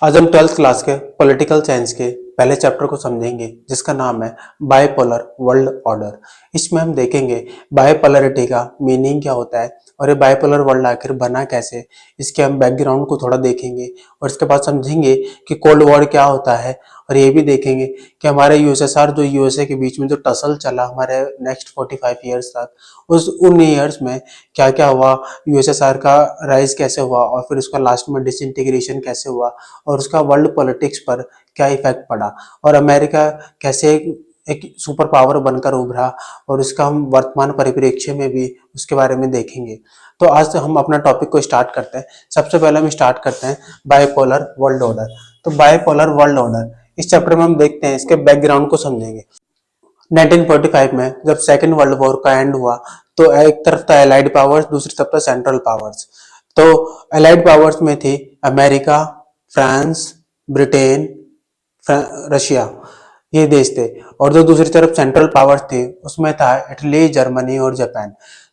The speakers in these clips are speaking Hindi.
आज हम 12th क्लास के पॉलिटिकल साइंस के पहले चैप्टर को समझेंगे जिसका नाम है बाइपोलर वर्ल्ड ऑर्डर। इसमें हम देखेंगे बाइपोलरिटी का मीनिंग क्या होता है और ये बाइपोलर वर्ल्ड आखिर बना कैसे, इसके हम बैकग्राउंड को थोड़ा देखेंगे और इसके बाद समझेंगे कि कोल्ड वॉर क्या होता है और ये भी देखेंगे कि हमारे यूएसएसआर जो यूएसए के बीच में जो टसल चला हमारे नेक्स्ट 45 ईयर्स तक, उन ईयर्स में क्या क्या हुआ, यूएसएसआर का राइज कैसे हुआ और फिर उसका लास्ट में डिसइंटीग्रेशन कैसे हुआ और उसका वर्ल्ड पॉलिटिक्स पर क्या इफेक्ट पड़ा और अमेरिका कैसे एक सुपर पावर बनकर उभरा और उसका हम वर्तमान परिप्रेक्ष्य में भी उसके बारे में देखेंगे। तो आज हम अपना टॉपिक को स्टार्ट करते हैं। सबसे पहले हम स्टार्ट करते हैं बाइपोलर वर्ल्ड ऑर्डर। तो बाइपोलर वर्ल्ड ऑर्डर इस चैप्टर में हम देखते हैं, इसके बैकग्राउंड को समझेंगे। 1945 में जब सेकेंड वर्ल्ड वॉर का एंड हुआ तो एक तरफ था एलाइड पावर्स, दूसरी तरफ था सेंट्रल पावर्स। तो एलाइड पावर्स में थी अमेरिका, फ्रांस, ब्रिटेन, रशिया, ये देश थे। और जो दूसरी तरफ सेंट्रल पावर्स थे उसमें था इटली, जर्मनी और जापान।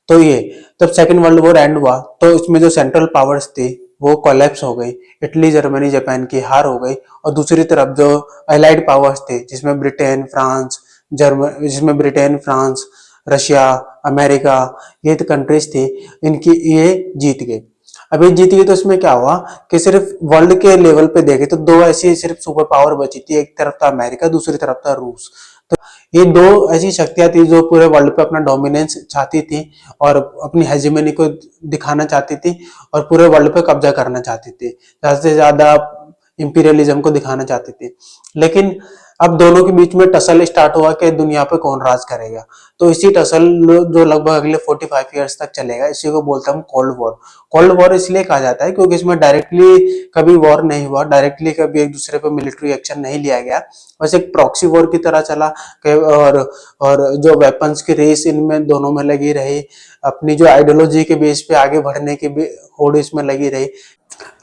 तो ये जब सेकेंड वर्ल्ड वॉर एंड हुआ तो इसमें जो सेंट्रल पावर्स थी वो कोलैप्स हो गई, इटली, जर्मनी, जापान की हार हो गई। और दूसरी तरफ जो एलाइड पावर्स थे जिसमें ब्रिटेन, फ्रांस, रशिया, अमेरिका, ये तो कंट्रीज थी, इनकी ये जीत गए। अब ये जीत गई तो इसमें क्या हुआ कि सिर्फ वर्ल्ड के लेवल पे देखे तो दो ऐसी सिर्फ सुपर पावर बची थी, एक तरफ था अमेरिका, दूसरी तरफ था रूस। तो ये दो ऐसी शक्तियां थी जो पूरे वर्ल्ड पे अपना डोमिनेंस चाहती थी और अपनी हेजेमनी को दिखाना चाहती थी और पूरे वर्ल्ड पे कब्जा करना चाहती थी, ज्यादा से ज्यादा इंपीरियलिज्म को दिखाना चाहती थी। लेकिन अब दोनों के बीच में टसल स्टार्ट हुआ कि दुनिया पे कौन राज करेगा। तो इसी टसल जो लगभग अगले 45 ईयर्स तक चलेगा, इसी को बोलते हैं हम कोल्ड वॉर। कोल्ड वॉर इसलिए कहा जाता है क्योंकि इसमें डायरेक्टली कभी वॉर नहीं हुआ, डायरेक्टली कभी एक दूसरे पे मिलिट्री एक्शन नहीं लिया गया, बस एक प्रॉक्सी वॉर की तरह चला। और जो वेपन्स की रेस इनमें दोनों में लगी रही, अपनी जो आइडियोलॉजी के बेस पे आगे बढ़ने की होड़ इसमें लगी रही।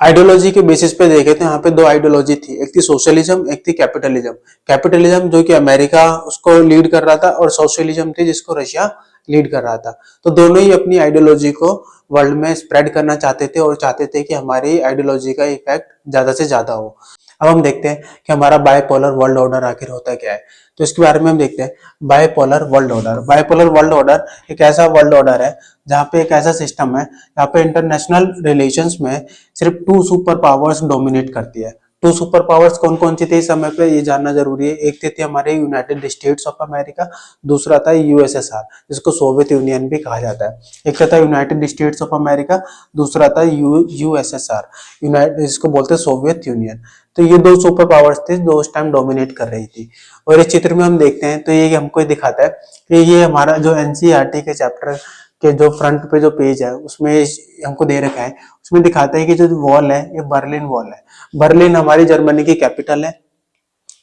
आइडियोलॉजी के बेसिस पे देखे तो यहाँ पे दो आइडियोलॉजी थी, एक थी सोशलिज्म, एक थी कैपिटलिज्म। कैपिटलिज्म जो कि अमेरिका उसको लीड कर रहा था और सोशलिज्म थी जिसको रशिया लीड कर रहा था। तो दोनों ही अपनी आइडियोलॉजी को वर्ल्ड में स्प्रेड करना चाहते थे और चाहते थे कि हमारी आइडियोलॉजी का इफेक्ट ज्यादा से ज्यादा हो। अब हम देखते हैं कि हमारा बाइपोलर वर्ल्ड ऑर्डर आखिर होता क्या है। तो इसके बारे में हम देखते हैं। Bipolar world order, bipolar world order एक ऐसा वर्ल्ड ऑर्डर है जहाँ पे एक ऐसा सिस्टम है जहाँ पे इंटरनेशनल रिलेशंस में सिर्फ टू सुपर पावर्स डोमिनेट करती है। टू सुपर पावर्स कौन कौन सी थी इस समय पे ये जानना जरूरी है। एक थी हमारे यूनाइटेड स्टेट्स ऑफ अमेरिका, दूसरा था यूएसएसआर जिसको सोवियत यूनियन भी कहा जाता है। एक था यूनाइटेड स्टेट्स ऑफ अमेरिका, दूसरा था यूएसएसआर, यूनाइटेड जिसको बोलते हैं सोवियत यूनियन। तो ये दो सुपर पावर्स थे जो उस टाइम डोमिनेट कर रही थी। और इस चित्र में हम देखते हैं तो ये हमको दिखाता है कि ये हमारा जो एनसीईआरटी के चैप्टर के जो फ्रंट पे जो पेज है उसमें हमको दे रखा है, उसमें दिखाता है कि जो वॉल है ये बर्लिन वॉल है। बर्लिन हमारी जर्मनी की कैपिटल है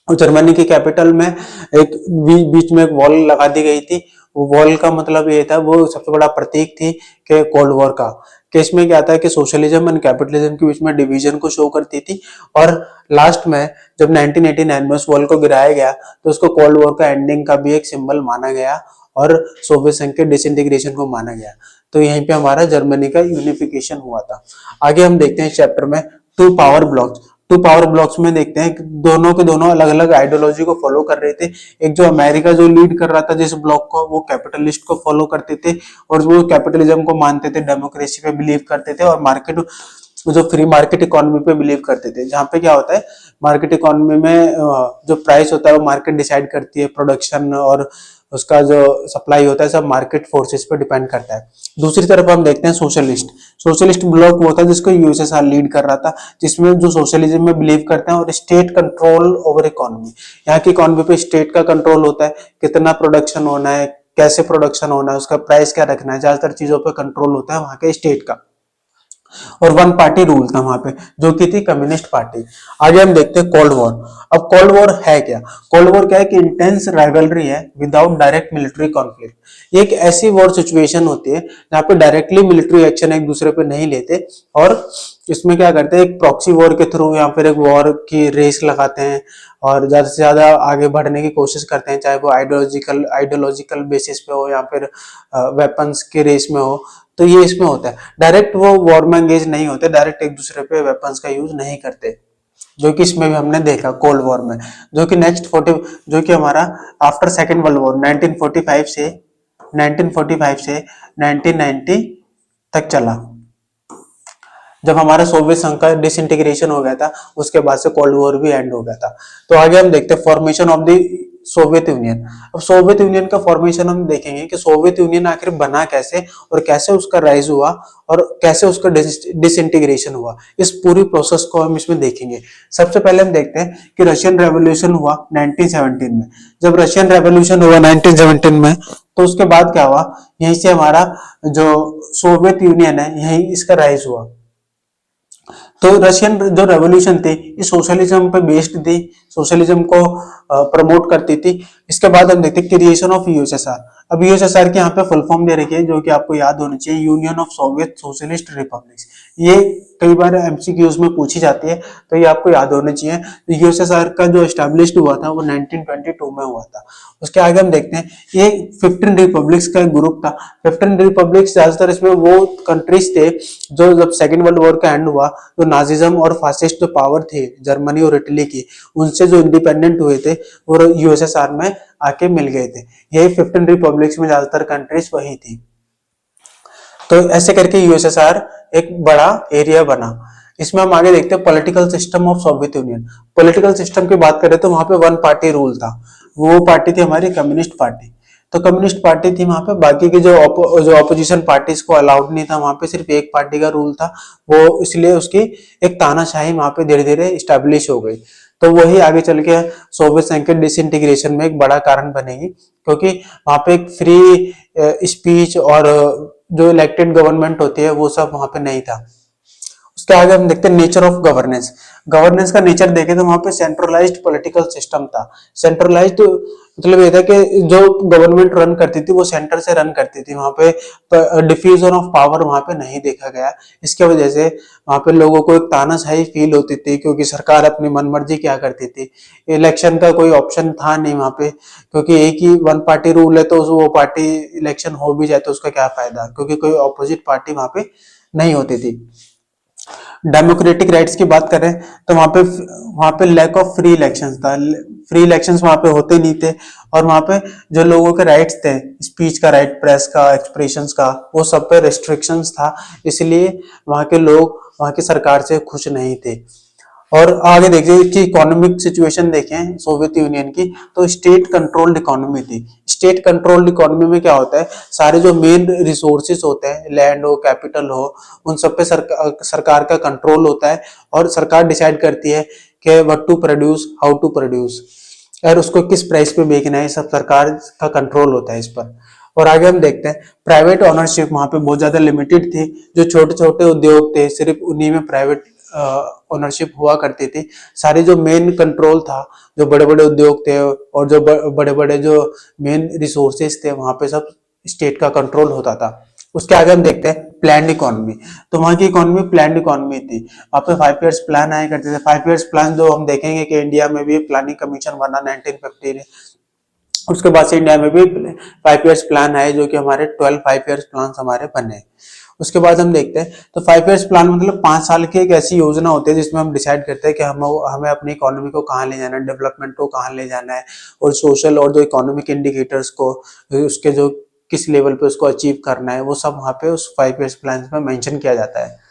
और जर्मनी की कैपिटल में एक बीच में एक वॉल लगा दी गई थी। वो वॉल का मतलब ये था, वो सबसे बड़ा प्रतीक थी कि कोल्ड वॉर का। कि इसमें क्या था कि सोशलिज्म एंड कैपिटलिज्म के बीच में डिवीजन को शो करती थी। और लास्ट में जब 1989 में उस वॉल को गिराया गया तो उसको कोल्ड वॉर का एंडिंग का भी एक सिंबल माना गया और सोवियत संघ के डिसइंटीग्रेशन को माना गया। तो यहीं पे हमारा जर्मनी का यूनिफिकेशन हुआ था। आगे हम देखते हैं इस चैप्टर में two power blocks. Two power blocks में देखते हैं कि दोनों के दोनों अलग अलग आइडियोलॉजी को फॉलो कर रहे थे। एक जो अमेरिका जो लीड कर रहा था जिस ब्लॉक को, वो कैपिटलिस्ट को फॉलो करते थे और वो कैपिटलिज्म को मानते थे, डेमोक्रेसी पे बिलीव करते थे और मार्केट जो फ्री मार्केट इकोनॉमी पे बिलीव करते थे। जहाँ पे क्या होता है, मार्केट इकोनॉमी में जो प्राइस होता है वो मार्केट डिसाइड करती है, प्रोडक्शन और उसका जो सप्लाई होता है सब मार्केट फोर्सेस पे डिपेंड करता है। दूसरी तरफ हम देखते हैं सोशलिस्ट। सोशलिस्ट ब्लॉक वो था जिसको यूएसएसआर लीड कर रहा था, जिसमें जो सोशलिज्म में बिलीव करते हैं और स्टेट कंट्रोल ओवर इकोनॉमी। यहाँ की इकोनॉमी पे स्टेट का कंट्रोल होता है, कितना प्रोडक्शन होना है, कैसे प्रोडक्शन होना है, उसका प्राइस क्या रखना है, ज्यादातर चीजों पर कंट्रोल होता है वहां के स्टेट का। और वन पार्टी रूल था वहां पे जो कि थी कम्युनिस्ट पार्टी। आगे हम देखते हैं कोल्ड वॉर। अब कोल्ड वॉर है क्या? कोल्ड वॉर क्या है कि इंटेंस राइवलरी है विदाउट डायरेक्ट मिलिट्री कॉन्फ्लिक्ट। एक ऐसी वॉर सिचुएशन होती है जहां पे डायरेक्टली मिलिट्री एक्शन एक दूसरे पे नहीं लेते और इसमें क्या करते हैं, एक प्रॉक्सी वॉर के थ्रू या फिर एक वॉर की रेस लगाते हैं और ज्यादा से ज्यादा आगे बढ़ने की कोशिश करते हैं, चाहे वो आइडियोलॉजिकल बेसिस पे हो या फिर वेपन्स के रेस में हो। तो ये इसमें होता है, डायरेक्ट वो वॉर में एंगेज नहीं होते, डायरेक्ट एक दूसरे पे वेपन्स का यूज नहीं करते। जो कि इसमें भी हमने देखा कोल्ड वॉर में, जो कि नेक्स्ट 40, जो कि हमारा आफ्टर सेकेंड वर्ल्ड वॉर 1945 से 1990 तक चला, जब हमारा सोवियत संघ का डिसइंटीग्रेशन हो गया था, उसके बाद से कोल्ड वॉर भी एंड हो गया था। तो आगे हम देखते हैं formation of the Soviet union. अब सोवियत यूनियन का फॉर्मेशन हम देखेंगे कि सोवियत यूनियन आखिर बना कैसे और कैसे उसका राइज हुआ और कैसे उसका डिसइंटीग्रेशन हुआ, इस पूरी प्रोसेस को हम इसमें देखेंगे। सबसे पहले हम देखते हैं कि रशियन रेवोल्यूशन हुआ 1917 में। जब रशियन रेवोल्यूशन हुआ 1917 में, तो उसके बाद क्या हुआ, यहीं से हमारा जो सोवियत यूनियन है यहीं इसका राइज हुआ। तो रशियन जो रेवोल्यूशन थी ये सोशलिज्म पे बेस्ड थी, सोशलिज्म को प्रमोट करती थी। इसके बाद हम देखते हैं क्रिएशन ऑफ यूएसएसआर। अब यूएसएसआर की यहाँ पे फुल फॉर्म दे रखी है, जो कि आपको याद होनी चाहिए, union of Soviet socialist republics. ये कई बार एमसीक्यूज में पूछी जाती है, तो ये आपको याद होना चाहिए। यूएसएसआर का जो एस्टेब्लिश्ड हुआ था वो 1922 में हुआ था। उसके आगे हम देखते हैं ये 15 रिपब्लिक्स का एक ग्रुप था। 15 रिपब्लिक्स ज्यादातर इसमें वो कंट्रीज थे जो जब सेकेंड वर्ल्ड वॉर का एंड हुआ, तो नाजिज्म और फासिस्ट जो पावर थे जर्मनी और इटली की, उनसे जो इंडिपेंडेंट हुए थे वो यूएसएसआर में आके मिल गए थे। यही 15 रिपब्लिक्स में ज्यादातर कंट्रीज वही थी। तो ऐसे करके यूएसएसआर एक बड़ा एरिया बना। इसमें हम आगे देखते हैं political system of Soviet union. Political system की बात करें तो वहां पे वन पार्टी रूल था। वो पार्टी थी हमारी कम्युनिस्ट पार्टी। तो कम्युनिस्ट पार्टी थी वहां पे, बाकी की जो ऑपोजिशन पार्टीज को अलाउड नहीं था, वहां पे सिर्फ एक पार्टी का रूल था। वो इसलिए उसकी एक तानाशाही वहां पे धीरे धीरे स्टैब्लिश हो गई। तो वही आगे चल के सोवियत संघ के डिसइंटीग्रेशन में एक बड़ा कारण बनेगी, क्योंकि वहां पे एक फ्री स्पीच और जो इलेक्टेड गवर्नमेंट होती है वो सब वहां पे नहीं था। उसके आगे हम देखते हैं नेचर ऑफ गवर्नेंस। गवर्नेंस का नेचर देखें तो वहां पे सेंट्रलाइज्ड पॉलिटिकल सिस्टम था। सेंट्रलाइज्ड मतलब ये था कि जो गवर्नमेंट रन करती थी वो सेंटर से रन करती थी। वहां पे डिफ्यूजन ऑफ पावर वहां पे नहीं देखा गया। इसके वजह से वहां पे लोगों को एक तानाशाही फील होती थी, क्योंकि सरकार अपनी मनमर्जी क्या करती थी। इलेक्शन का कोई ऑप्शन था नहीं वहां पे, क्योंकि एक ही वन पार्टी रूल है, तो वो पार्टी इलेक्शन हो भी जाए तो उसका क्या फायदा, क्योंकि कोई ऑपोजिट पार्टी वहां पे नहीं होती थी। डेमोक्रेटिक राइट्स की बात करें तो वहां पे लैक ऑफ फ्री इलेक्शंस था। फ्री इलेक्शंस वहां पे होते नहीं थे, और वहां पे जो लोगों के राइट्स थे, स्पीच का राइट, प्रेस का, एक्सप्रेशंस का, वो सब पे रेस्ट्रिक्शंस था। इसलिए वहां के लोग वहां की सरकार से खुश नहीं थे। और आगे देखिए इसकी इकोनॉमिक सिचुएशन देखें सोवियत यूनियन की, तो स्टेट कंट्रोल्ड इकोनॉमी थी। स्टेट कंट्रोल्ड इकोनॉमी में क्या होता है, सारे जो मेन रिसोर्सेज होते हैं, लैंड हो, कैपिटल हो, उन सब पे सरकार का कंट्रोल होता है, और सरकार डिसाइड करती है कि what to produce, how to produce, और उसको किस प्राइस पे बेचना है, सब सरकार का कंट्रोल होता है इस पर। और आगे हम देखते हैं प्राइवेट ओनरशिप वहां पे बहुत ज्यादा लिमिटेड थी। जो छोटे छोटे उद्योग थे सिर्फ उन्हीं में प्राइवेट ओनरशिप हुआ करती थी। सारे जो मेन कंट्रोल था, जो बड़े बड़े उद्योग थे और जो बड़े बड़े जो मेन रिसोर्सेज थे, वहां पे सब स्टेट का कंट्रोल होता था। उसके आगे हम देखते हैं प्लान इकोनॉमी। तो वहां की इकोनॉमी प्लान इकोनॉमी थी। वहां पे 5 ईयर्स प्लान आया करते थे। 5 ईयर्स प्लान जो हम देखेंगे कि इंडिया में भी प्लानिंग कमीशन बना 1950 में। उसके बाद से इंडिया में भी 5 ईयर्स प्लान आए, जो कि हमारे 12 5 ईयर्स प्लान हमारे बने। उसके बाद हम देखते हैं तो 5 ईयर्स प्लान मतलब 5 साल की एक ऐसी योजना होती है जिसमें हम डिसाइड करते हैं कि हमें अपनी इकोनॉमी को कहाँ ले जाना है, डेवलपमेंट को कहाँ ले जाना है, और सोशल और जो इकोनॉमिक इंडिकेटर्स को, उसके जो किस लेवल पे उसको अचीव करना है, वो सब वहाँ पे उस 5 ईयर्स प्लान में मेंशन किया जाता है।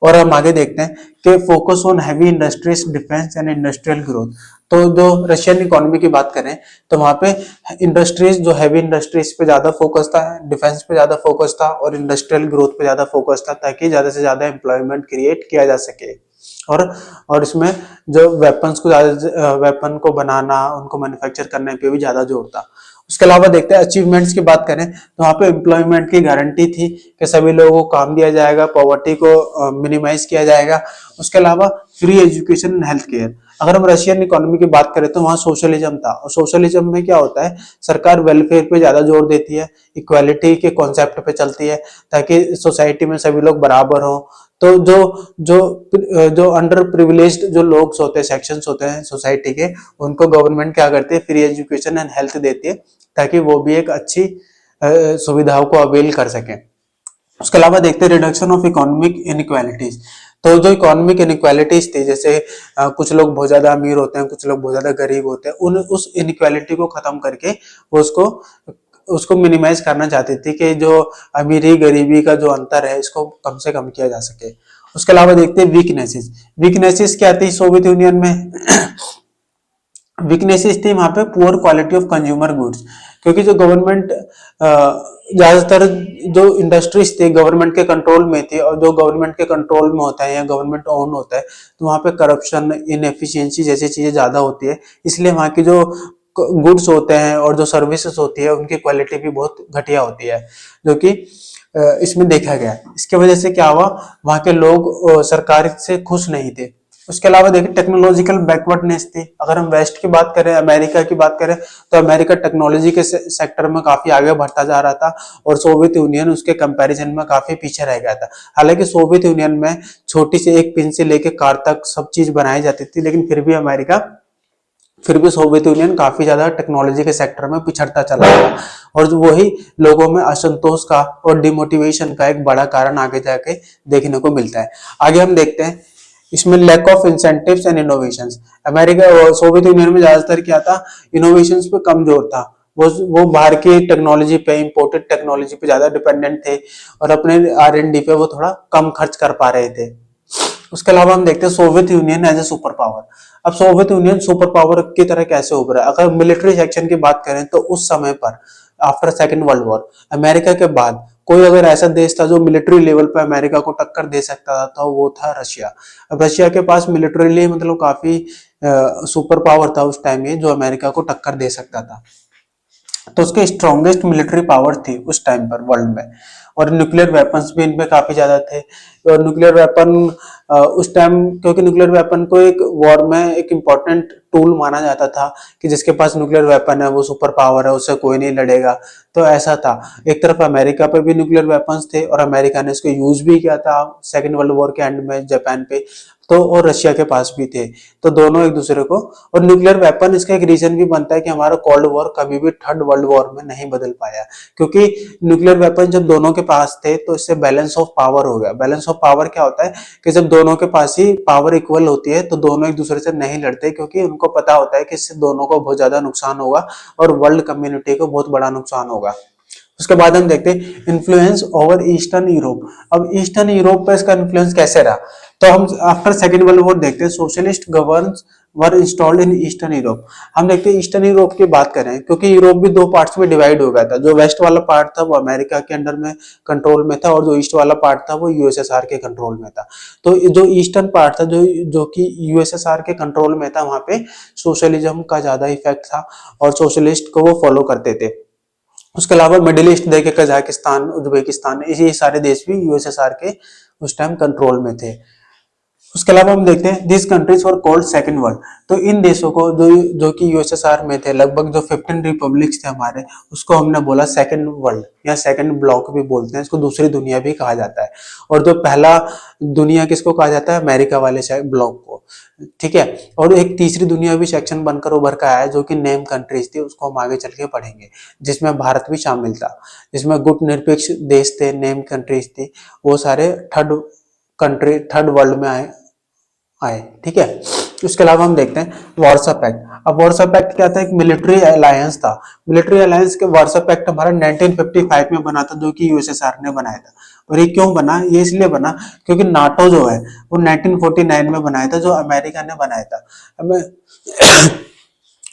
और हम आगे देखते हैं कि focus on heavy industries, defence and industrial growth. तो जो रशियन इकोनॉमी की बात करें तो वहां पे इंडस्ट्रीज, जो हैवी इंडस्ट्रीज पे ज्यादा फोकस था, डिफेंस पे ज्यादा फोकस था, और इंडस्ट्रियल ग्रोथ पे ज्यादा फोकस था, ताकि ज्यादा से ज्यादा एम्प्लॉयमेंट क्रिएट किया जा सके। और इसमें जो वेपन को बनाना, उनको मैन्युफैक्चर करने पे भी ज्यादा जोर था। उसके अलावा देखते हैं अचीवमेंट्स की बात करें तो वहां पे एम्प्लॉयमेंट की गारंटी थी कि सभी लोगों को काम दिया जाएगा, पॉवर्टी को मिनिमाइज किया जाएगा। उसके अलावा free education and health care. अगर हम रशियन इकोनॉमी की बात करें तो वहां सोशलिज्म था, और सोशलिज्म में क्या होता है, सरकार वेलफेयर पे ज्यादा जोर देती है, इक्वालिटी के कॉन्सेप्ट पे चलती है, ताकि सोसाइटी में सभी लोग बराबर हों। तो जो जो जो अंडर प्रिविलेज्ड जो लोग होते हैं, सेक्शंस होते हैं सोसाइटी के, उनको गवर्नमेंट क्या करती है, फ्री एजुकेशन एंड हेल्थ देती है, ताकि वो भी एक अच्छी सुविधाओं को अवेल कर सकें। उसके अलावा देखते हैं रिडक्शन ऑफ इकोनॉमिक इनइक्वालिटीज। तो जो इकोनॉमिक इनइक्वालिटीज थी, जैसे कुछ लोग बहुत ज्यादा अमीर होते हैं, कुछ लोग बहुत ज्यादा गरीब होते हैं, उन उस इनइक्वालिटी को खत्म करके वो उसको उसको मिनिमाइज करना चाहती थी कि जो अमीरी गरीबी का जो अंतर है इसको कम से कम किया जा सके। उसके अलावा देखते हैं वीकनेसेस। वीकनेसेस क्या थी सोवियत यूनियन में? वीकनेसेस थी वहां पे poor quality of consumer goods, क्योंकि जो गवर्नमेंट ज्यादातर जो इंडस्ट्रीज थे गवर्नमेंट के कंट्रोल में थी, और जो गवर्नमेंट के कंट्रोल में होता है या गवर्नमेंट ओन होता है तो वहां पे करप्शन, इनएफिशिएंसी जैसी चीजें ज्यादा होती है, इसलिए वहां की जो गुड्स होते हैं और जो सर्विसेज होती है उनकी क्वालिटी भी बहुत घटिया होती है, जो कि इसमें देखा गया। इसके वजह से क्या हुआ, वहां के लोग सरकार से खुश नहीं थे। उसके अलावा देखिए टेक्नोलॉजिकल बैकवर्डनेस थी। अगर हम वेस्ट की बात करें, अमेरिका की बात करें, तो अमेरिका टेक्नोलॉजी के सेक्टर में काफी आगे बढ़ता जा रहा था और सोवियत यूनियन उसके कंपैरिजन में काफी पीछे रह गया था। हालांकि सोवियत यूनियन में छोटी सी एक पिन से लेकर कार तक सब चीज बनाई जाती थी, लेकिन फिर भी सोवियत यूनियन काफी ज्यादा टेक्नोलॉजी के सेक्टर में पिछड़ता चला गया, और वही लोगों में असंतोष का और डिमोटिवेशन का एक बड़ा कारण आगे जाके देखने को मिलता है। आगे हम देखते हैं इसमें lack of incentives and innovations. America और सोवियत यूनियन में ज्यादातर क्या था, इनोवेशंस पे कम जोर था। वो बाहर की टेक्नोलॉजी पे, इंपोर्टेड टेक्नोलॉजी पे ज्यादा डिपेंडेंट थे, और अपने R&D पे वो थोड़ा कम खर्च कर पा रहे थे। उसके अलावा हम देखते हैं Soviet Union as a super power. अब सोवियत यूनियन सुपर पावर की तरह कैसे उभरा? अगर मिलिट्री सेक्शन की बात करें तो उस समय पर after second world war America के बाद कोई अगर ऐसा देश था जो मिलिट्री लेवल पे अमेरिका को टक्कर दे सकता था तो वो था रशिया। अब रशिया के पास मिलिट्रीली मतलब काफी सुपर पावर था उस टाइम में, जो अमेरिका को टक्कर दे सकता था। तो उसके स्ट्रॉन्गेस्ट मिलिट्री पावर थी उस टाइम पर वर्ल्ड में, और न्यूक्लियर वेपन्स भी इनमें काफी ज्यादा थे। और न्यूक्लियर वेपन उस टाइम, क्योंकि न्यूक्लियर वेपन को एक वॉर में एक इम्पोर्टेंट टूल माना जाता था कि जिसके पास न्यूक्लियर वेपन है वो सुपर पावर है, उससे कोई नहीं लड़ेगा। तो ऐसा था, एक तरफ अमेरिका पे भी न्यूक्लियर वेपन्स थे और अमेरिका ने इसको यूज भी किया था सेकेंड वर्ल्ड वॉर के एंड में जापान पे, तो और रशिया के पास भी थे। तो दोनों एक दूसरे को, और न्यूक्लियर वेपन इसका एक रीजन भी बनता है कि हमारा कोल्ड वॉर कभी भी थर्ड वर्ल्ड वॉर में नहीं बदल पाया, क्योंकि न्यूक्लियर वेपन जब दोनों के पास थे तो इससे बैलेंस ऑफ पावर हो गया। बैलेंस ऑफ पावर क्या होता है कि जब दोनों के पास ही पावर इक्वल होती है तो दोनों एक दूसरे से नहीं लड़ते, क्योंकि उनको पता होता है कि इससे दोनों को बहुत ज्यादा नुकसान होगा और वर्ल्ड कम्युनिटी को बहुत बड़ा नुकसान होगा। उसके बाद हम देखते हैं इन्फ्लुएंस ओवर ईस्टर्न यूरोप। अब ईस्टर्न यूरोप पर इसका इन्फ्लुएंस कैसे रहा? तो हम आफ्टर सेकेंड वर्ल्ड वॉर देखते हैं socialist governments were installed in eastern Europe. हम देखते हैं ईस्टर्न यूरोप की बात करें, क्योंकि यूरोप भी दो पार्ट्स में डिवाइड हो गया था। जो वेस्ट वाला पार्ट था वो अमेरिका के अंडर में कंट्रोल में था, और जो ईस्ट वाला पार्ट था वो यूएसएसआर के कंट्रोल में था। तो जो ईस्टर्न पार्ट था, जो कि यूएसएसआर के कंट्रोल में था, वहां पे सोशलिज्म का ज्यादा इफेक्ट था और सोशलिस्ट को वो फॉलो करते थे। उसके अलावा मिडिल ईस्ट देखे, कजाकिस्तान, उज्बेकिस्तान, ये सारे देश भी यूएसएसआर के उस टाइम कंट्रोल में थे। उसके अलावा हम देखते हैं this countries were called second world. तो इन देशों को जो कि यूएसएसआर में थे, लगभग जो 15 रिपब्लिक्स थे हमारे, उसको हमने बोला सेकंड वर्ल्ड या सेकंड ब्लॉक भी बोलते हैं, इसको दूसरी दुनिया भी कहा जाता है। और जो पहला दुनिया किसको कहा जाता है? अमेरिका वाले ब्लॉक को, ठीक है। और एक तीसरी दुनिया भी सेक्शन बनकर उभर कर आया जो कि नेम कंट्रीज थी, उसको हम आगे चल के पढ़ेंगे, जिसमें भारत भी शामिल था, जिसमें गुटनिरपेक्ष देश थे, नेम कंट्रीज थी, वो सारे थर्ड वर्ल्ड में आए, ठीक है। उसके अलावा हम देखते हैं वार्सा पैक्ट। अब वार्सा पैक्ट क्या था? एक मिलिट्री अलायंस था। मिलिट्री अलायंस के वार्सा पैक्ट हमारा 1955 में बना था, जो कि यूएसएसआर ने बनाया था। और ये क्यों बना? ये इसलिए बना क्योंकि नाटो जो है वो 1949 में बनाया था, जो अमेरिका ने बनाया था।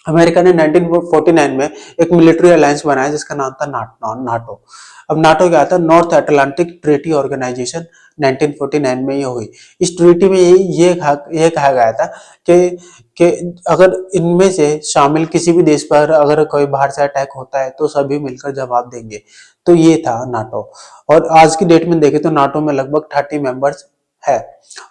अमेरिका ने 1949 में एक मिलिट्री अलायंस बनाया जिसका नाम था नाटो। अब नाटो क्या था? North Atlantic treaty organisation. 1949 में ये हुई। इस ट्रीटी में ये कहा गया था कि अगर इनमें से शामिल किसी भी देश पर अगर कोई बाहर से अटैक होता है तो सभी मिलकर जवाब देंगे। तो ये था नाटो। और आज की डेट में देखें तो नाटो में लगभग 30 मेंबर्स है।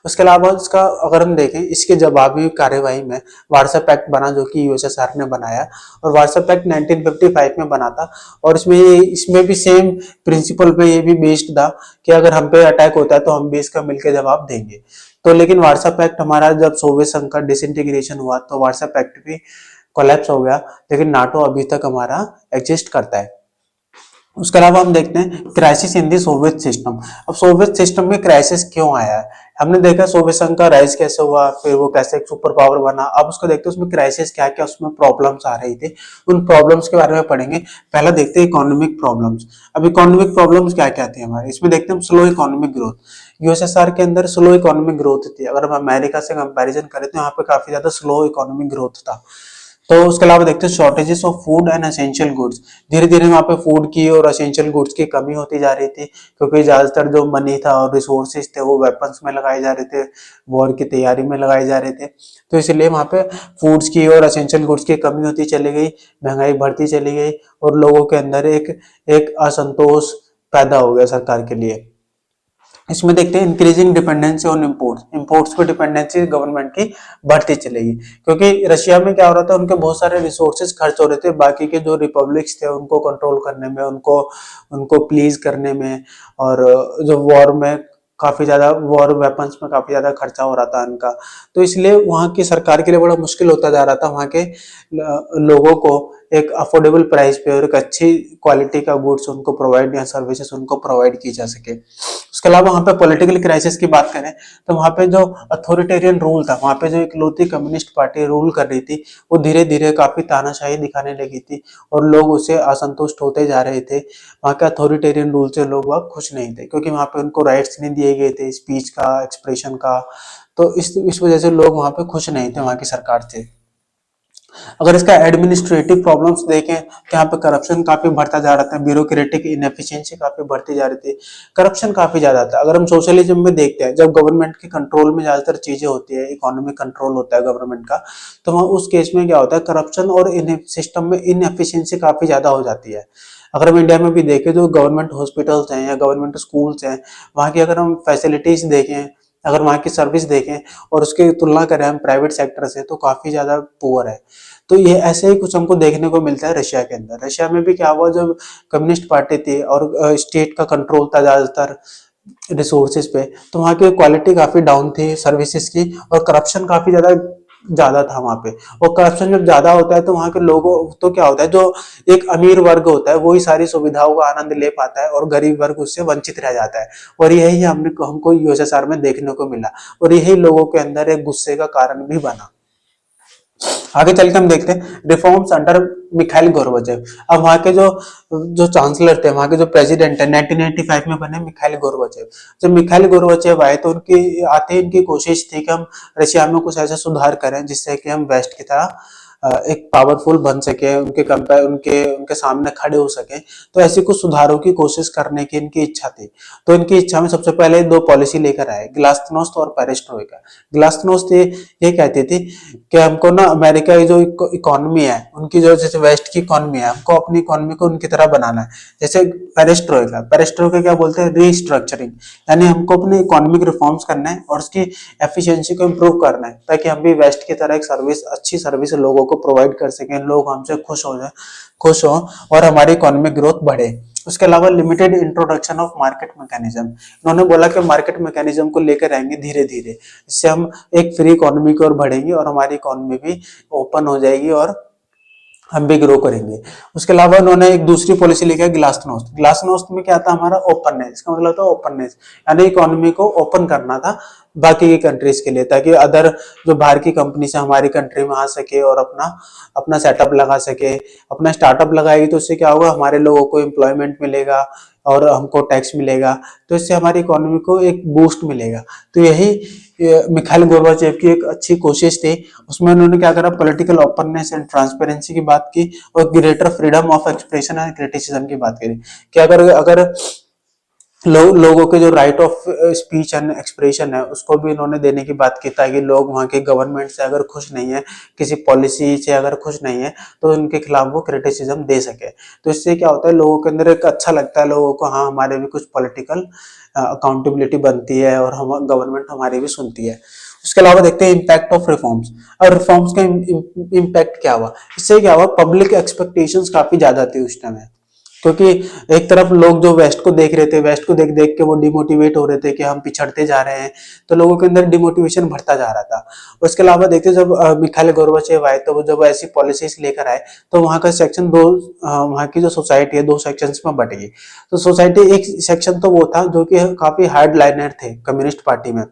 उसके अलावा इसका अगर हम देखें, इसके जवाबी कार्यवाही में वार्सा पैक्ट बना, जो कि यूएसएसआर ने बनाया। और वार्सा पैक्ट 1955 में बना था, और इसमें भी सेम प्रिंसिपल पे ये भी बेस्ड था कि अगर हम पे अटैक होता है तो हम भी इसका मिलकर जवाब देंगे। तो लेकिन वार्सा पैक्ट हमारा जब सोवियत संघ का डिसइंटीग्रेशन हुआ तो वार्सा पैक्ट भी कोलैप्स हो गया, लेकिन नाटो अभी तक हमारा एग्जिस्ट करता है। उसके अलावा हम देखते हैं crisis in the Soviet system. अब सोवियत सिस्टम में क्राइसिस क्यों आया है? हमने देखा सोवियत संघ का राइज कैसे हुआ, फिर वो कैसे एक सुपर पावर बना। अब उसको देखते हैं उसमें क्राइसिस क्या क्या उसमें प्रॉब्लम्स आ रही थी, उन प्रॉब्लम्स के बारे में पढ़ेंगे। पहला देखते हैं इकोनॉमिक प्रॉब्लम्स। अब इकोनॉमिक प्रॉब्लम्स क्या क्या थी हमारे, इसमें देखते हैं हम स्लो इकोनॉमिक ग्रोथ। यूएसएसआर के अंदर स्लो इकोनॉमिक ग्रोथ थी, अगर हम अमेरिका से कंपैरिजन करें तो यहाँ पे काफी ज्यादा स्लो इकोनॉमिक ग्रोथ था। तो उसके अलावा देखते हैं shortages of food and essential goods. धीरे धीरे वहाँ पे फूड की और एसेंशियल गुड्स की कमी होती जा रही थी, क्योंकि ज्यादातर जो मनी था और रिसोर्सेज थे वो वेपन्स में लगाए जा रहे थे, वॉर की तैयारी में लगाए जा रहे थे। तो इसलिए वहाँ पे फूड्स की और एसेंशियल गुड्स की कमी होती चली गई, महंगाई बढ़ती चली गई, और लोगों के अंदर एक एक असंतोष पैदा हो गया सरकार के लिए। इसमें देखते हैं increasing dependency on imports. Imports पे डिपेंडेंसी गवर्नमेंट की बढ़ती चलेगी, क्योंकि रशिया में क्या हो रहा था, उनके बहुत सारे रिसोर्सेज खर्च हो रहे थे बाकी के जो रिपब्लिक्स थे उनको कंट्रोल करने में, उनको उनको प्लीज करने में, और जो वॉर में काफी ज्यादा वॉर वेपन्स में काफी ज्यादा खर्चा हो रहा था उनका। तो इसलिए वहाँ की सरकार के लिए बड़ा मुश्किल होता जा रहा था वहाँ के लोगों को एक अफोर्डेबल प्राइस पे और एक अच्छी क्वालिटी का गुड्स उनको प्रोवाइड या सर्विसेज उनको प्रोवाइड की जा सके। उसके अलावा वहाँ पे पॉलिटिकल क्राइसिस की बात करें तो वहाँ पे जो अथॉरिटेरियन रूल था, वहाँ पे जो इकलौती कम्युनिस्ट पार्टी रूल कर रही थी, वो धीरे धीरे काफी तानाशाही दिखाने लगी थी और लोग उससे असंतुष्ट होते जा रहे थे। वहाँ के अथॉरिटेरियन रूल से लोग वहाँ खुश नहीं थे, क्योंकि वहाँ पे उनको राइट्स नहीं दिए गए थे स्पीच का, एक्सप्रेशन का। तो इस वजह से लोग वहाँ पे खुश नहीं थे वहाँ की सरकार से। अगर इसका एडमिनिस्ट्रेटिव प्रॉब्लम्स देखें तो यहाँ पे करप्शन काफी बढ़ता जा रहा था, ब्यूरोक्रेटिक इनएफिशिएंसी काफी बढ़ती जा रही थी, करप्शन काफी ज्यादा था। अगर हम सोशलिज्म में देखते हैं, जब गवर्नमेंट के कंट्रोल में ज्यादातर चीजें होती है, इकोनॉमिक कंट्रोल होता है गवर्नमेंट का, तो वहाँ उस केस में क्या होता है, करप्शन और सिस्टम में इनएफिशिएंसी काफी ज्यादा हो जाती है। अगर हम इंडिया में भी देखें तो गवर्नमेंट हॉस्पिटल्स हैं या गवर्नमेंट स्कूल्स हैं, वहाँ की अगर हम फैसिलिटीज देखें, अगर वहाँ की सर्विस देखें और उसकी तुलना करें हम प्राइवेट सेक्टर से, तो काफी ज्यादा पुअर है। तो ये ऐसे ही कुछ हमको देखने को मिलता है रशिया के अंदर। रशिया में भी क्या हुआ, जब कम्युनिस्ट पार्टी थी और स्टेट का कंट्रोल था ज्यादातर रिसोर्सेज पे, तो वहाँ की क्वालिटी काफी डाउन थी सर्विसेज की, और करप्शन काफी ज्यादा ज्यादा था वहां पे। और करप्शन जब ज्यादा होता है तो वहां के लोगों तो क्या होता है, जो एक अमीर वर्ग होता है वही सारी सुविधाओं का आनंद ले पाता है और गरीब वर्ग उससे वंचित रह जाता है। और यही हमको यूएसएसआर में देखने को मिला, और यही लोगों के अंदर एक गुस्से का कारण भी बना। आगे चल के हम देखते हैं रिफॉर्म्स अंडर मिखाइल गोर्बाचेव। अब वहाँ के जो जो चांसलर थे, वहाँ के जो प्रेसिडेंट है 1985 में बने मिखाइल गोर्बाचेव। जब मिखाइल गोर्बाचेव आए तो उनकी आते ही इनकी कोशिश थी कि हम रशिया में कुछ ऐसा सुधार करें जिससे कि हम वेस्ट की तरह एक पावरफुल बन सके, उनके कंपेयर उनके उनके सामने खड़े हो सके। तो ऐसी कुछ सुधारों की कोशिश करने की इनकी इच्छा थी। तो इनकी इच्छा में सबसे पहले दो पॉलिसी लेकर आए, ग्लास्नोस्ट और पेरेस्ट्रोइका। ग्लास्नोस्ट ये कहती थी कि हमको ना अमेरिका की जो इकोनॉमी है, उनकी जो जैसे वेस्ट की इकोनॉमी है, हमको अपनी इकोनॉमी को उनकी तरह बनाना है। जैसे पेरेस्ट्रोइका, पेरेस्ट्रोइका क्या बोलते हैं, रीस्ट्रक्चरिंग, यानी हमको अपने इकोनॉमिक रिफॉर्म्स करना है और उसकी एफिशिएंसी को इम्प्रूव करना है, ताकि हम भी वेस्ट की तरह एक सर्विस, अच्छी सर्विस लोगों को प्रोवाइड कर सकें, लोग हमसे खुश हो और हमारी इकोनॉमिक ग्रोथ बढ़े। उसके अलावा limited introduction of market mechanism, इन्होंने बोला कि मार्केट मैकेनिज्म को लेकर आएंगे धीरे धीरे, इससे हम एक फ्री इकोनॉमी की ओर बढ़ेंगे और हमारी इकोनॉमी भी ओपन हो जाएगी और हम भी ग्रो करेंगे। उसके अलावा उन्होंने एक दूसरी पॉलिसी लेके ग्लासनोस्ट। ग्लासनोस्ट में क्या था, हमारा ओपननेस, इसका मतलब था ओपननेस, यानी इकोनॉमी को ओपन करना था बाकी की कंट्रीज के लिए, ताकि अदर जो बाहर की कंपनी से हमारी कंट्री में आ सके और अपना अपना सेटअप लगा सके। अपना स्टार्टअप लगाएगी तो उससे क्या होगा, हमारे लोगों को एम्प्लॉयमेंट मिलेगा और हमको टैक्स मिलेगा, तो इससे हमारी इकोनॉमी को एक बूस्ट मिलेगा। तो यही मिखाइल गोर्बाचेव की एक अच्छी कोशिश थी। उसमें उन्होंने क्या करा, पॉलिटिकल ओपननेस एंड ट्रांसपेरेंसी की बात की और greater freedom of expression and criticism की बात करी कि अगर अगर लोगों के जो right of speech and expression है उसको भी इन्होंने देने की बात की, ताकि लोग वहाँ के गवर्नमेंट से अगर खुश नहीं है, किसी पॉलिसी से अगर खुश नहीं है, तो उनके खिलाफ वो क्रिटिसिज्म दे सके। तो इससे क्या होता है, लोगों के अंदर एक अच्छा लगता है लोगों को, हाँ हमारे भी कुछ पॉलिटिकल अकाउंटेबिलिटी बनती है और हम गवर्नमेंट हमारी भी सुनती है। उसके अलावा देखते हैं इम्पैक्ट ऑफ रिफॉर्म्स। और रिफॉर्म्स का इम्पैक्ट क्या हुआ, इससे क्या हुआ, पब्लिक एक्सपेक्टेशंस काफी ज्यादा थी उस टाइम, क्योंकि एक तरफ लोग जो वेस्ट को देख रहे थे, वेस्ट को देख देख के वो डिमोटिवेट हो रहे थे कि हम पिछड़ते जा रहे हैं, तो लोगों के अंदर डिमोटिवेशन बढ़ता जा रहा था। उसके अलावा देखते जब मिखाइल गोर्बाचेव आए तो वो जब ऐसी पॉलिसीज लेकर आए तो वहाँ का सेक्शन दो, वहाँ की जो सोसाइटी है दो सेक्शंस में बट गई। तो सोसाइटी एक सेक्शन तो वो था जो कि काफी हार्ड लाइनर थे कम्युनिस्ट पार्टी में,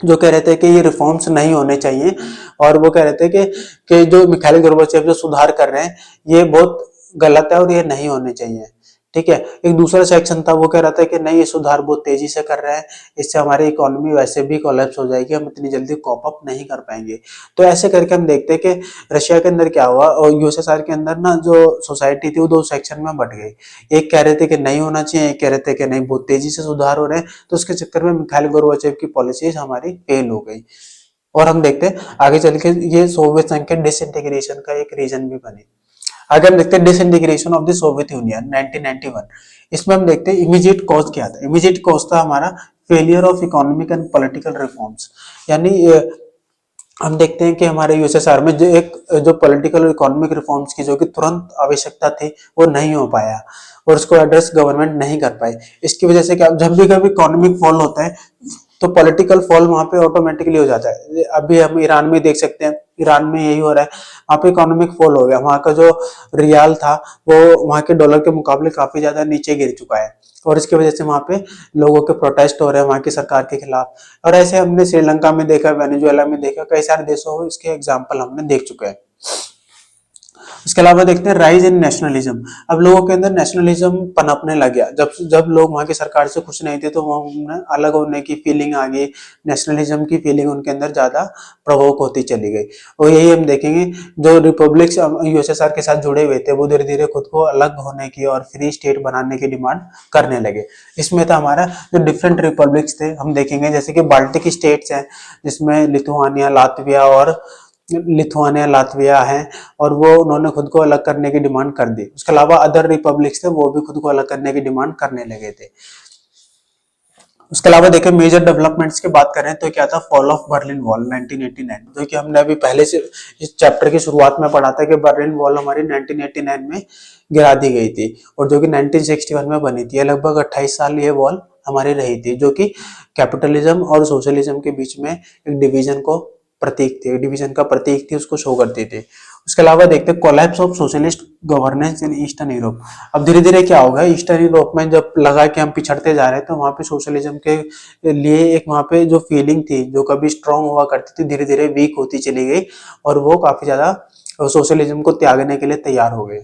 जो कह रहे थे कि ये रिफॉर्म्स नहीं होने चाहिए, और वो कह रहे थे कि जो मिखाइल गोर्बाचेव जो सुधार कर रहे हैं ये बहुत गलत है और ये नहीं होने चाहिए। ठीक है। एक दूसरा सेक्शन था, वो कह रहा था कि नहीं, ये सुधार बहुत तेजी से कर रहे हैं, इससे हमारी इकोनॉमी वैसे भी कोलैप्स हो जाएगी, हम इतनी जल्दी कॉप अप नहीं कर पाएंगे। तो ऐसे करके हम देखते हैं कि रशिया के अंदर क्या हुआ, और यूएसएसआर के अंदर ना जो सोसाइटी थी वो दो सेक्शन में बट गई। एक कह रहे थे कि नहीं होना चाहिए, एक कह रहे थे कि नहीं, बहुत तेजी से सुधार हो रहे हैं। तो उसके चक्कर में मिखाइल गोर्बाचेव की पॉलिसीज हमारी फेल हो गई। और हम देखते हैं आगे चल के ये सोवियत संघ के डिसइंटीग्रेशन का एक रीजन भी बने। आगे हम देखते हैं disintegration of the Soviet union 1991। इसमें हम देखते हैं इमीडिएट कॉज क्या था। इमीडिएट कॉज था हमारा failure of economic and political reforms. यानी हम देखते हैं कि हमारे यूएसएसआर में जो पॉलिटिकल और इकोनॉमिक रिफॉर्म्स की जो कि तुरंत आवश्यकता थी वो नहीं हो पाया, और उसको एड्रेस गवर्नमेंट नहीं कर पाई। इसकी वजह से क्या, जब भी कभी इकोनॉमिक फॉल होता है तो पॉलिटिकल फॉल वहां पे ऑटोमेटिकली हो जाता है। अभी हम ईरान में देख सकते हैं, ईरान में यही हो रहा है। वहां पे इकोनॉमिक फॉल हो गया, वहां का जो रियाल था वो वहां के डॉलर के मुकाबले काफी ज्यादा नीचे गिर चुका है, और इसकी वजह से वहां पे लोगों के प्रोटेस्ट हो रहे हैं वहां की सरकार के खिलाफ। और ऐसे हमने श्रीलंका में देखा, वेनेजुएला में देखा, कई सारे देशों में इसके एग्जाम्पल हमने देख चुके हैं। इसके अलावा देखते हैं राइज इन नेशनलिज्म। अब लोगों के अंदर नेशनलिज्म पनपने लग गया। जब जब लोग वहां की सरकार से खुश नहीं थे तो वहां अलग होने की फीलिंग आ गई, नेशनलिज्म की फीलिंग उनके अंदर ज्यादा प्रवोक होती चली गई। और यही हम देखेंगे, जो रिपब्लिक्स यूएसएसआर के साथ जुड़े हुए थे वो धीरे धीरे खुद को अलग होने की और फ्री स्टेट बनाने की डिमांड करने लगे। इसमें था हमारा जो डिफरेंट रिपब्लिक्स थे, हम देखेंगे जैसे कि बाल्टिक स्टेट्स हैं, जिसमें लिथुआनिया लातविया है, और वो उन्होंने खुद को अलग करने की डिमांड कर दी। उसके अलावा अदर रिपब्लिक्स थे, वो भी खुद को अलग करने की डिमांड करने लगे थे। उसके अलावा देखें मेजर डेवलपमेंट्स की बात करें तो क्या था, फॉल ऑफ बर्लिन वॉल 1989, जो कि हमने अभी पहले से इस चैप्टर की शुरुआत में पढ़ा था कि बर्लिन वॉल हमारी 1989 में गिरा दी गई थी, और जो कि 1961 में बनी थी। लगभग 28 साल ये वॉल हमारी रही थी, जो कि कैपिटलिज्म और सोशलिज्म के बीच में एक डिवीजन को प्रतीक थी, डिवीजन का प्रतीक थी, उसको शो करती थी। उसके अलावा देखते हैं collapse of socialist governance in eastern Europe. अब धीरे धीरे क्या होगा, ईस्टर्न यूरोप में जब लगा कि हम पिछड़ते जा रहे हैं तो वहां पे सोशलिज्म के लिए एक वहां पे जो फीलिंग थी जो कभी स्ट्रांग हुआ करती थी धीरे धीरे वीक होती चली गई, और वो काफी ज्यादा सोशलिज्म को त्यागने के लिए तैयार हो गए।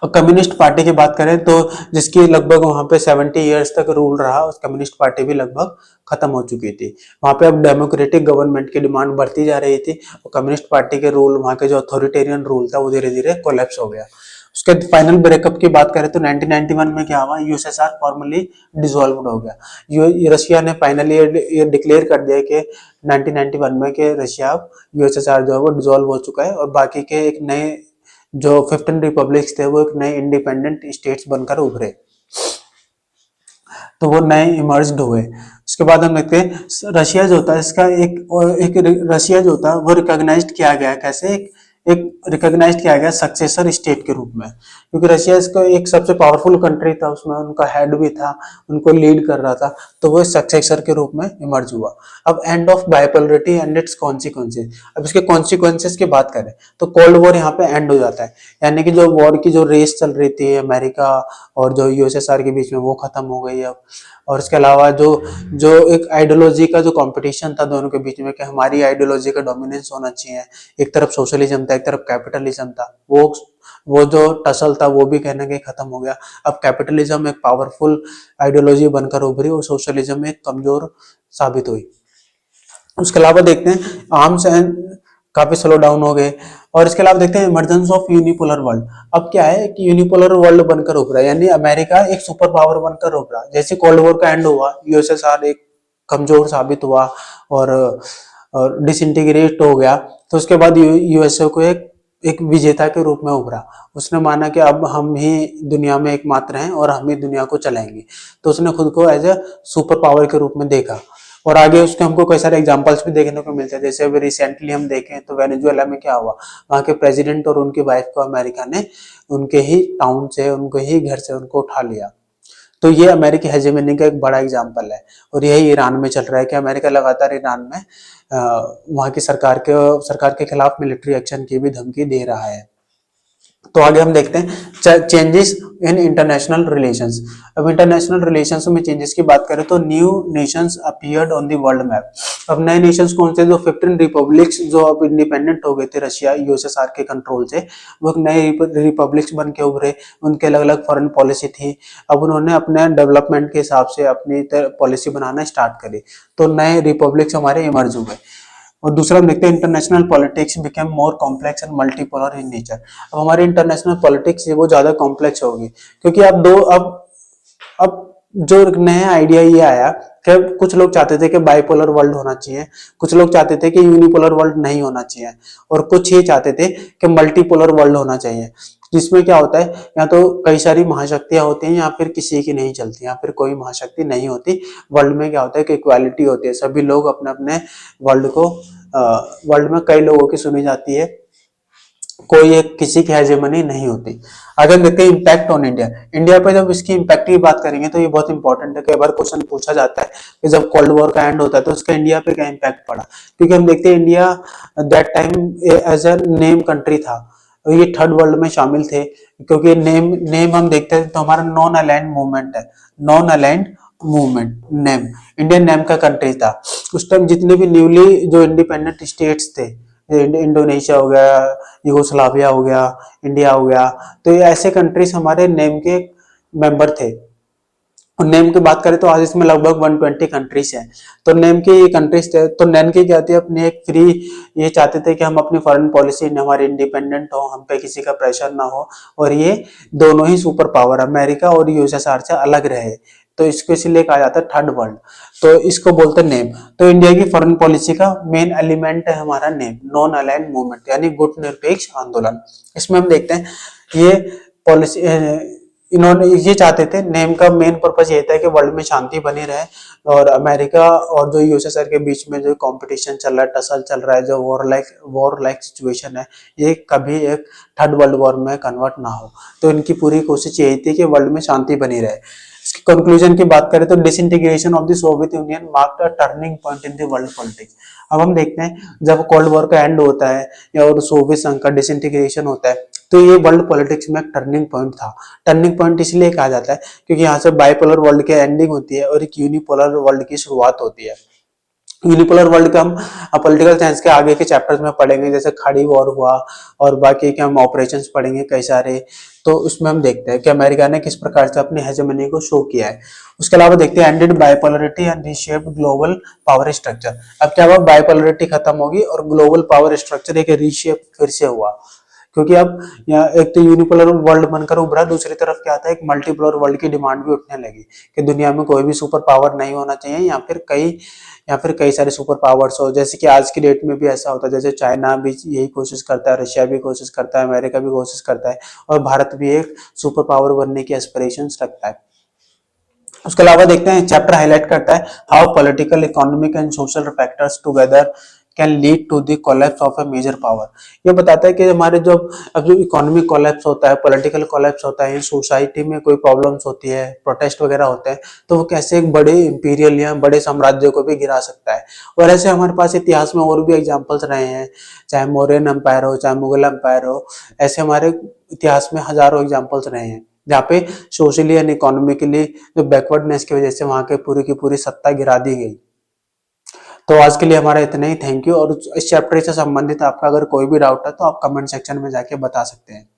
और कम्युनिस्ट पार्टी की बात करें तो जिसकी लगभग वहां पे 70 इयर्स तक रूल रहा, उस कम्युनिस्ट पार्टी भी लगभग खत्म हो चुकी थी। वहां पे अब डेमोक्रेटिक गवर्नमेंट की डिमांड बढ़ती जा रही थी, और कम्युनिस्ट पार्टी के रूल, वहां के जो अथॉरिटेरियन रूल था वो धीरे धीरे कोलैप्स हो गया। उसके फाइनल ब्रेकअप की बात करें तो 1991 में क्या हुआ, यूएसएसआर फॉर्मली डिसॉल्व हो गया। रशिया ने फाइनली ये डिक्लेयर कर दिया कि 1991 में कि रशिया यूएसएसआर जो है वो डिसॉल्व हो चुका है, और बाकी के एक नए जो 15 रिपब्लिक्स थे वो एक नए इंडिपेंडेंट स्टेट्स बनकर उभरे, तो वो नए इमर्ज्ड हुए। उसके बाद हम देखते हैं रशिया जो होता है इसका एक रशिया जो होता है वो रिकॉग्नाइज्ड किया गया, कैसे एक रिकॉग्नाइज्ड किया गया सक्सेसर स्टेट के रूप में, क्योंकि रशिया इसका एक सबसे पावरफुल कंट्री था, उसमें उनका हेड भी था, उनको लीड कर रहा था, तो वो सक्सेसर के रूप में इमर्ज हुआ। अब end of bipolarity and its consequences. अब इसके कॉन्सिक्वेंसेस की बात करें तो कोल्ड वॉर यहाँ पे एंड हो जाता है, यानी कि जो वॉर की जो रेस चल रही थी अमेरिका और जो यूएसएसआर के बीच में वो खत्म हो गई अब। और इसके अलावा जो जो एक आइडियोलॉजी का जो कंपटीशन था दोनों के बीच में कि हमारी आइडियोलॉजी का डोमिनेंस होना चाहिए, एक तरफ सोशलिज्म था एक तरफ कैपिटलिज्म था, वो जो टसल था वो भी कहने के खत्म हो गया। अब कैपिटलिज्म एक पावरफुल आइडियोलॉजी बनकर उभरी और सोशलिज्म एक कमजोर साबित हुई। उसके अलावा देखते हैं आर्म्स एंड काफी स्लो डाउन हो गए। और इसके अलावा देखते हैं इमरजेंस ऑफ यूनिपोलर वर्ल्ड। अब क्या है कि यूनिपोलर वर्ल्ड बनकर उभरा, यानी अमेरिका एक सुपर पावर बनकर उभरा। जैसे कोल्ड वॉर का एंड हुआ, यूएसएसआर एक कमजोर साबित हुआ और डिसइंटीग्रेट हो गया, तो उसके बाद यूएसए को एक विजेता के रूप में उभरा। उसने माना कि अब हम ही दुनिया में एकमात्र हैं और हम ही दुनिया को चलाएंगे, तो उसने खुद को एज ए सुपर पावर के रूप में देखा। और आगे उसके हमको कई सारे एग्जांपल्स भी देखने को मिलते हैं। जैसे अभी रिसेंटली हम देखें तो वेनेजुएला में क्या हुआ, वहां के प्रेसिडेंट और उनकी वाइफ को अमेरिका ने उनके ही टाउन से, उनके ही घर से उनको उठा लिया। तो ये अमेरिकी हेजेमनी का एक बड़ा एग्जाम्पल है। और यही ईरान में चल रहा है कि अमेरिका लगातार ईरान में वहां की सरकार के खिलाफ मिलिट्री एक्शन की भी धमकी दे रहा है। तो आगे हम देखते हैं चेंजेस इन इंटरनेशनल रिलेशंस। अब इंटरनेशनल रिलेशंस में चेंजेस की बात करें तो new Nations appeared on the world map. अब नए नेशंस कौन से, जो 15 रिपब्लिक्स जो अब इंडिपेंडेंट हो गए थे रशिया यूएसएसआर के कंट्रोल से, वो एक नए रिपब्लिक्स बन के उभरे। उनके अलग अलग फॉरेन पॉलिसी थी। अब उन्होंने अपने डेवलपमेंट के हिसाब से अपनी पॉलिसी बनाना स्टार्ट करी, तो नए रिपब्लिक्स हमारे इमर्ज हुए। और दूसरा हम देखते हैं international politics became more complex and multipolar in nature. अब हमारी इंटरनेशनल पॉलिटिक्स है वो ज्यादा कॉम्प्लेक्स होगी, क्योंकि अब जो नया आइडिया ये आया कि कुछ लोग चाहते थे कि बाइपोलर वर्ल्ड होना चाहिए, कुछ लोग चाहते थे कि यूनिपोलर वर्ल्ड नहीं होना चाहिए, और कुछ ये चाहते थे कि मल्टीपोलर वर्ल्ड होना चाहिए। जिसमें क्या होता है, या तो कई सारी महाशक्तियां होती हैं या फिर किसी की नहीं चलती, या फिर कोई महाशक्ति नहीं होती। वर्ल्ड में क्या होता है कि इक्वालिटी होती है, सभी लोग अपने अपने वर्ल्ड को वर्ल्ड में कई लोगों की सुनी जाती है, कोई एक किसी की हेजेमनी नहीं होती। अगर देखते हैं इम्पैक्ट ऑन इंडिया, इंडिया पे जब इसकी इम्पैक्ट की बात करेंगे तो ये बहुत इंपॉर्टेंट है। कई बार क्वेश्चन पूछा जाता है कि जब कोल्ड वॉर का एंड होता है तो उसका इंडिया पे क्या इम्पैक्ट पड़ा, क्योंकि हम देखते हैं India that time as a name country था, ये थर्ड वर्ल्ड में शामिल थे, क्योंकि नेम नेम हम देखते हैं तो हमारा नॉन अलाइंड मूवमेंट है, non aligned movement name, Indian name का कंट्री था। उस टाइम जितने भी न्यूली जो इंडिपेंडेंट स्टेट्स थे, इंडोनेशिया हो गया, यूगोस्लाविया हो गया, इंडिया हो गया, तो ये ऐसे कंट्रीज हमारे नेम के मेंबर थे। और नेम की बात करें तो आज इसमें लगभग 120 कंट्रीज हैं। तो नेम की ये कंट्रीज थे, तो नेम की क्या थी, अपनी एक फ्री, ये चाहते थे कि हम अपनी फॉरेन पॉलिसी हमारी इंडिपेंडेंट हो, हम पे किसी का प्रेशर ना हो, और ये दोनों ही सुपर पावर अमेरिका और यूएसएसआर से अलग रहे। तो इसको इसलिए कहा जाता है थर्ड वर्ल्ड, तो इसको बोलते हैं नेम। तो इंडिया की फॉरेन पॉलिसी का मेन एलिमेंट है हमारा नेम, नॉन अलाइंड मूवमेंट, यानी गुट निरपेक्ष आंदोलन। इसमें हम देखते हैं ये पॉलिसी, इन्होंने ये चाहते थे, नेम का मेन पर्पस ये था कि वर्ल्ड में शांति बनी रहे, और अमेरिका और जो यूएसएसआर के बीच में जो कंपटीशन चल रहा है, टसल चल रहा है, जो वॉर लाइक सिचुएशन है, ये कभी एक थर्ड वर्ल्ड वॉर में कन्वर्ट ना हो। तो इनकी पूरी कोशिश यही थी कि वर्ल्ड में शांति बनी रहे। इसकी कंक्लूजन की बात करें तो disintegration of the Soviet union marked a turning point in the world politics. अब हम देखते हैं जब कोल्ड वॉर का एंड होता है या और सोवियत संघ का डिसइंटीग्रेशन होता है, तो ये वर्ल्ड पॉलिटिक्स में एक टर्निंग पॉइंट था। टर्निंग पॉइंट इसलिए कहा जाता है क्योंकि यहाँ से बाइपोलर वर्ल्ड की एंडिंग होती है और एक यूनिपोलर वर्ल्ड की शुरुआत होती है। यूनिपोलर वर्ल्ड का हम पॉलिटिकल साइंस के आगे के चैप्टर्स में पढ़ेंगे, जैसे खाड़ी वॉर हुआ और बाकी के हम ऑपरेशंस पढ़ेंगे कई सारे। तो उसमें हम देखते हैं कि अमेरिका ने किस प्रकार से अपनी हेजेमनी को शो किया है। उसके अलावा देखते हैं ended bipolarity and reshaped global power structure. अब क्या हुआ, बाइपोलरिटी खत्म होगी और ग्लोबल पावर स्ट्रक्चर एक रीशेप फिर से हुआ, क्योंकि अब यहाँ एक तो यूनिपोलर वर्ल्ड बनकर उभरा, दूसरी तरफ क्या था, एक मल्टीपोलर वर्ल्ड की डिमांड भी उठने लगी कि दुनिया में कोई भी सुपर पावर नहीं होना चाहिए, या फिर कई सारे सुपर पावर्स हो। जैसे कि आज की डेट में भी ऐसा होता है, जैसे चाइना भी यही कोशिश करता है, रशिया भी कोशिश करता है, अमेरिका भी कोशिश करता है, और भारत भी एक सुपर पावर बनने की एस्पिरेशंस रखता है। उसके अलावा देखते हैं चैप्टर हाईलाइट करता है how political, economic and social factors together can lead to the collapse of a major power. ये बताता है कि हमारे जो अब जो इकोनॉमिक कोलैप्स होता है, पॉलिटिकल कोलैप्स होता है, सोसाइटी में कोई प्रॉब्लम्स होती है, प्रोटेस्ट वगैरह होते हैं, तो वो कैसे एक बड़े इंपीरियल या बड़े साम्राज्य को भी गिरा सकता है। और ऐसे हमारे पास इतिहास में और भी एग्जाम्पल्स रहे हैं, चाहे मौर्यन एम्पायर हो, चाहे मुगल एम्पायर हो, ऐसे हमारे इतिहास में हजारों एग्जाम्पल्स रहे हैं जहाँ पे सोशली एंड इकोनॉमिकली जो बैकवर्डनेस की वजह से वहां के पूरी की पूरी सत्ता गिरा दी गई। तो आज के लिए हमारा इतना ही, थैंक यू। और इस चैप्टर से संबंधित आपका अगर कोई भी डाउट है तो आप कमेंट सेक्शन में जाके बता सकते हैं।